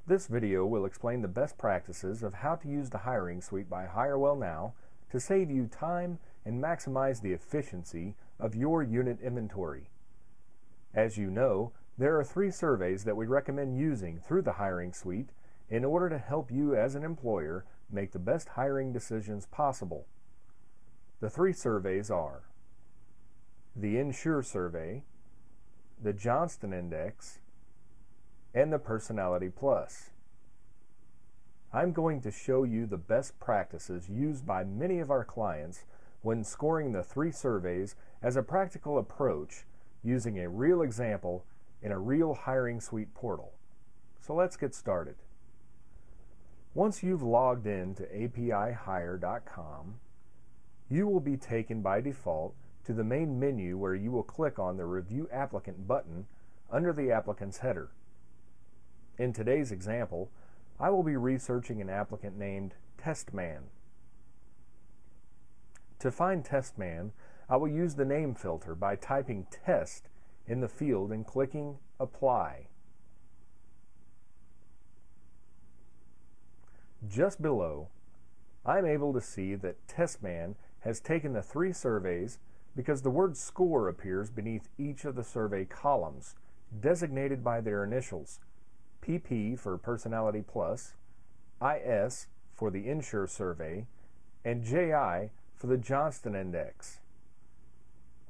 This video will explain the best practices of how to use the Hiring Suite by HireWell Now to save you time and maximize the efficiency of your unit inventory. As you know, there are 3 surveys that we recommend using through the Hiring Suite in order to help you as an employer make the best hiring decisions possible. The 3 surveys are the Insure Survey, the Johnston Index, and the Personality Plus. I'm going to show you the best practices used by many of our clients when scoring the 3 surveys as a practical approach using a real example in a real Hiring Suite portal. So let's get started. Once you've logged in to apihire.com, you will be taken by default to the main menu where you will click on the Review Applicant button under the applicant's header. In today's example, I will be researching an applicant named Testman. To find Testman, I will use the name filter by typing Test in the field and clicking Apply. Just below, I am able to see that Testman has taken the 3 surveys because the word score appears beneath each of the survey columns, designated by their initials, PP for Personality Plus, IS for the Insure Survey, and JI for the Johnston Index.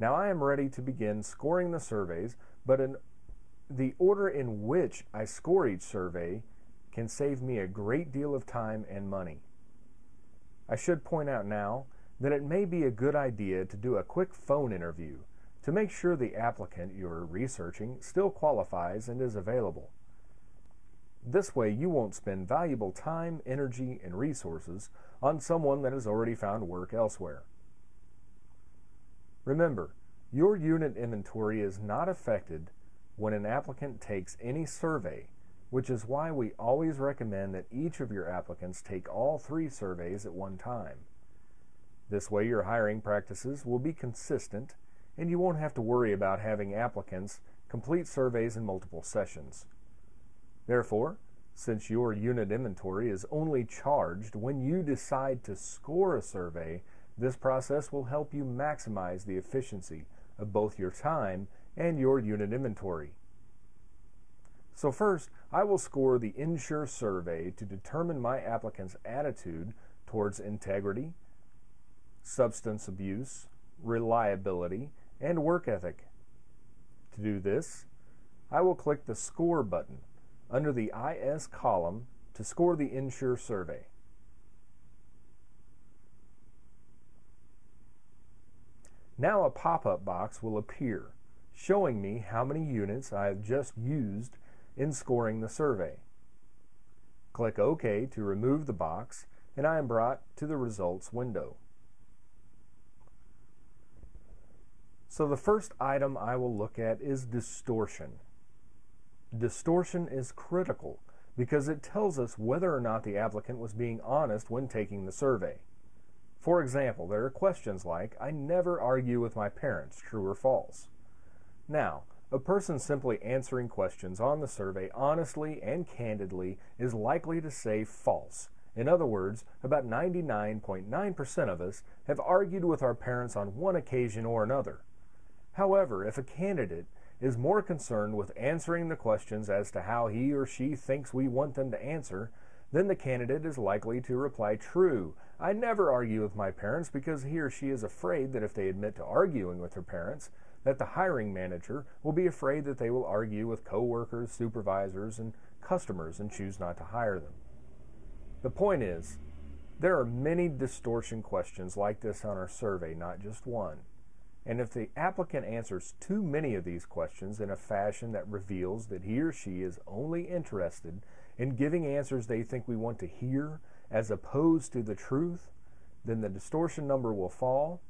Now I am ready to begin scoring the surveys, but the order in which I score each survey can save me a great deal of time and money. I should point out now that it may be a good idea to do a quick phone interview to make sure the applicant you're researching still qualifies and is available. This way you won't spend valuable time, energy, and resources on someone that has already found work elsewhere. Remember, your unit inventory is not affected when an applicant takes any survey, which is why we always recommend that each of your applicants take all 3 surveys at one time. This way your hiring practices will be consistent and you won't have to worry about having applicants complete surveys in multiple sessions. Therefore, since your unit inventory is only charged when you decide to score a survey, this process will help you maximize the efficiency of both your time and your unit inventory. So first, I will score the Insure Survey to determine my applicant's attitude towards integrity, substance abuse, reliability, and work ethic. To do this, I will click the Score button under the IS column to score the Insure Survey. Now a pop-up box will appear showing me how many units I have just used in scoring the survey. Click OK to remove the box and I am brought to the results window. So the first item I will look at is distortion. Distortion is critical because it tells us whether or not the applicant was being honest when taking the survey. For example, there are questions like, I never argue with my parents, true or false. Now, a person simply answering questions on the survey honestly and candidly is likely to say false. In other words, about 99.9% of us have argued with our parents on one occasion or another. However, if a candidate is more concerned with answering the questions as to how he or she thinks we want them to answer, then the candidate is likely to reply true. I never argue with my parents because he or she is afraid that if they admit to arguing with their parents, that the hiring manager will be afraid that they will argue with coworkers, supervisors, and customers and choose not to hire them. The point is, there are many distortion questions like this on our survey, not just one. And if the applicant answers too many of these questions in a fashion that reveals that he or she is only interested in giving answers they think we want to hear as opposed to the truth, then the distortion number will fall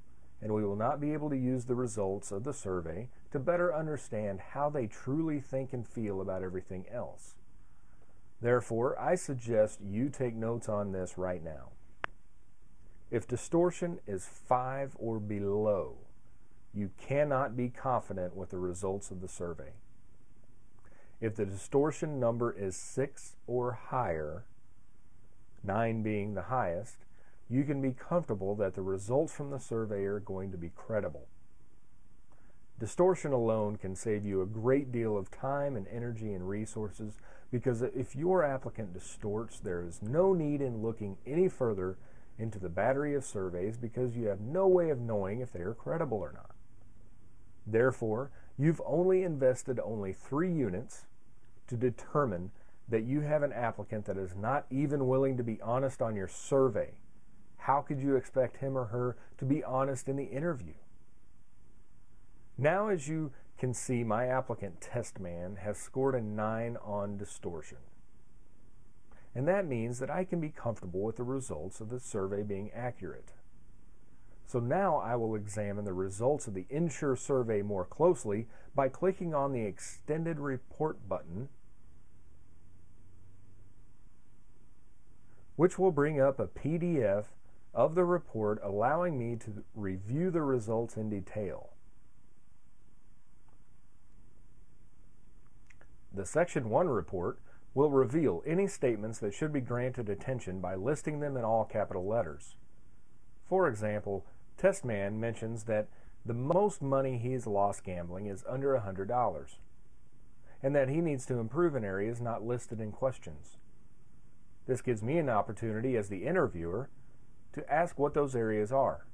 and we will not be able to use the results of the survey to better understand how they truly think and feel about everything else. Therefore, I suggest you take notes on this right now. If distortion is 5 or below, you cannot be confident with the results of the survey. If the distortion number is 6 or higher, 9 being the highest, you can be comfortable that the results from the survey are going to be credible. Distortion alone can save you a great deal of time and energy and resources, because if your applicant distorts, there is no need in looking any further into the battery of surveys, because you have no way of knowing if they are credible or not. Therefore, you've only invested 3 units to determine that you have an applicant that is not even willing to be honest on your survey. How could you expect him or her to be honest in the interview? Now, as you can see, my applicant Testman has scored a 9 on distortion. And that means that I can be comfortable with the results of the survey being accurate. So now I will examine the results of the Ensure survey more closely by clicking on the Extended Report button, which will bring up a PDF of the report, allowing me to review the results in detail. The Section 1 report will reveal any statements that should be granted attention by listing them in all capital letters. For example, Testman mentions that the most money he's lost gambling is under $100, and that he needs to improve in areas not listed in questions. This gives me an opportunity as the interviewer to ask what those areas are.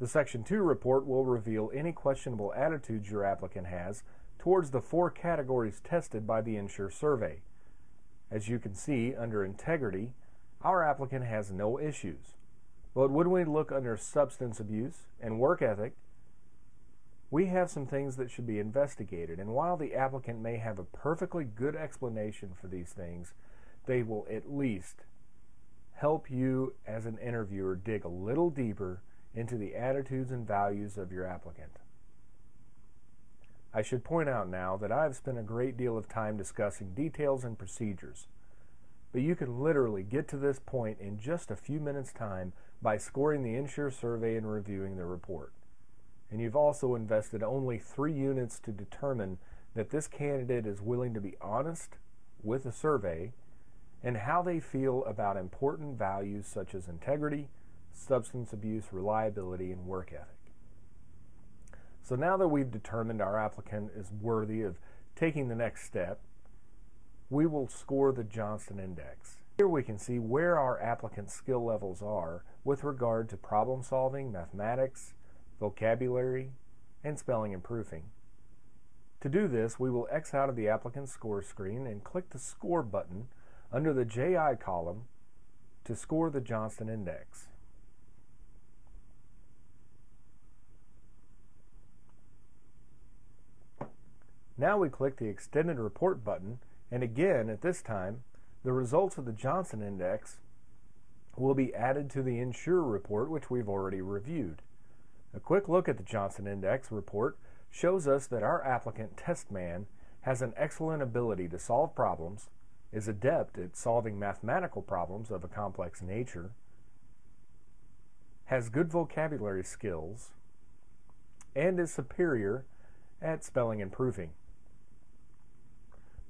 The Section 2 report will reveal any questionable attitudes your applicant has towards the 4 categories tested by the Ensure survey. As you can see, under integrity, our applicant has no issues. But when we look under substance abuse and work ethic, we have some things that should be investigated. And while the applicant may have a perfectly good explanation for these things, they will at least help you as an interviewer dig a little deeper into the attitudes and values of your applicant. I should point out now that I've spent a great deal of time discussing details and procedures, but you can literally get to this point in just a few minutes' time by scoring the Ensure survey and reviewing the report. And you've also invested only 3 units to determine that this candidate is willing to be honest with the survey and how they feel about important values such as integrity, substance abuse, reliability, and work ethic. So now that we've determined our applicant is worthy of taking the next step, we will score the Johnston Index. Here we can see where our applicant's skill levels are with regard to problem solving, mathematics, vocabulary, and spelling and proofing. To do this, we will X out of the applicant's score screen and click the Score button under the JI column to score the Johnston Index. Now we click the Extended Report button, and again, at this time, the results of the Johnston Index will be added to the Ensure report, which we've already reviewed. A quick look at the Johnston Index report shows us that our applicant Testman has an excellent ability to solve problems, is adept at solving mathematical problems of a complex nature, has good vocabulary skills, and is superior at spelling and proofing.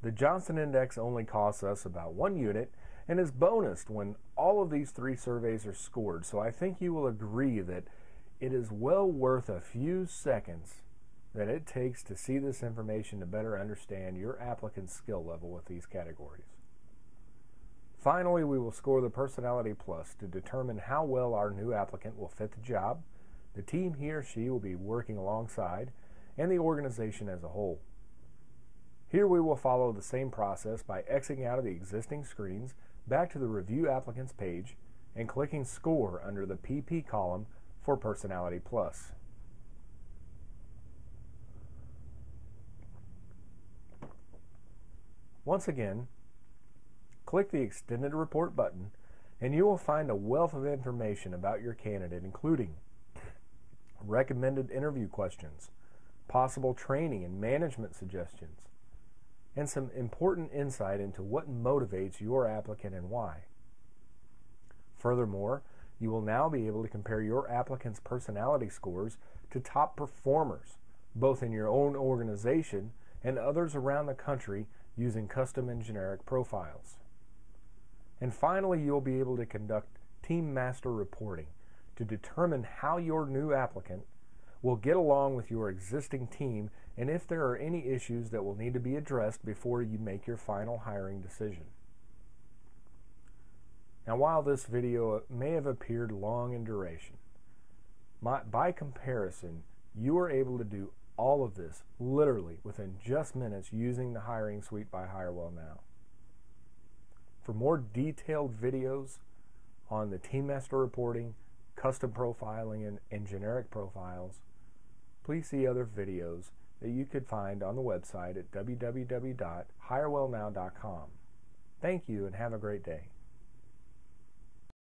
The Johnston Index only costs us about 1 unit and is bonused when all of these 3 surveys are scored, so I think you will agree that it is well worth a few seconds that it takes to see this information to better understand your applicant's skill level with these categories. Finally, we will score the Personality Plus to determine how well our new applicant will fit the job, the team he or she will be working alongside, and the organization as a whole. Here we will follow the same process by Xing out of the existing screens, back to the Review Applicants page, and clicking Score under the PP column for Personality Plus. Once again, click the Extended Report button, and you will find a wealth of information about your candidate, including recommended interview questions, possible training and management suggestions, and some important insight into what motivates your applicant and why. Furthermore, you will now be able to compare your applicant's personality scores to top performers, both in your own organization and others around the country using custom and generic profiles. And finally, you'll be able to conduct Team Master reporting to determine how your new applicant will get along with your existing team and if there are any issues that will need to be addressed before you make your final hiring decision. Now, while this video may have appeared long in duration, by comparison, you are able to do all of this literally within just minutes using the Hiring Suite by HireWell Now. For more detailed videos on the Team Master reporting, custom profiling, and generic profiles, please see other videos that you could find on the website at www.hirewellnow.com. Thank you and have a great day.